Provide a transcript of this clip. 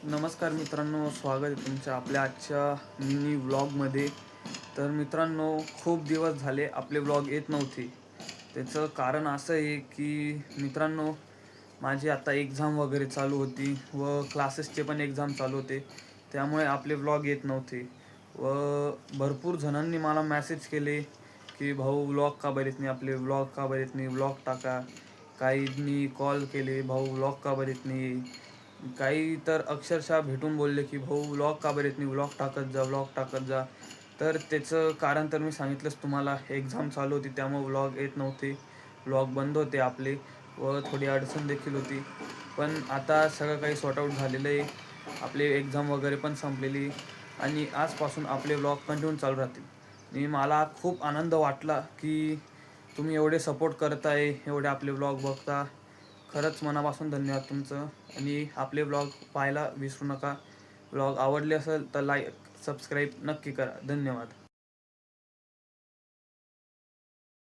नमस्कार मित्रांनो, स्वागत आहे तुमच्या आपल्या आजच्या मिनी व्लॉगमध्ये. तर मित्रांनो, खूप दिवस झाले आपले व्लॉग येत नव्हते. त्याचं कारण असं आहे की मित्रांनो, माझी आता एक्झाम वगैरे चालू होती व क्लासेसचे पण एक्झाम चालू होते. त्यामुळे आपले व्लॉग येत नव्हते व भरपूर जणांनी मला मेसेज केले की भाऊ व्लॉग का बरं येत नाही, आपले व्लॉग का बरं येत नाही, व्लॉग टाका. काहींनी कॉल केले, भाऊ व्लॉग का बरं येत नाही. काही तर अक्षरशः भेटून बोलले की भाऊ व्लॉग का बरं येत नाही, व्लॉग टाकत जा, व्लॉग टाकत जा. तर त्याचं कारण तर मी सांगितलंच तुम्हाला, एक्झाम चालू होती त्यामुळे व्लॉग येत नव्हते, व्लॉग बंद होते आपले व थोडी अडचण देखील होती. पण आता सगळं काही सॉर्ट आऊट झालेलं आहे, आपले एक्झाम वगैरे पण संपलेली आणि आजपासून आपले व्लॉग कंटिन्यू चालू राहतील. आणि मला खूप आनंद वाटला की तुम्ही एवढे सपोर्ट करताय, एवढे आपले व्लॉग बघता. खरंच मनापासून धन्यवाद तुमचं. आणि आपले व्लॉग पाहायला विसरू नका. व्लॉग आवडले असेल तर लाईक सबस्क्राईब नक्की करा. धन्यवाद.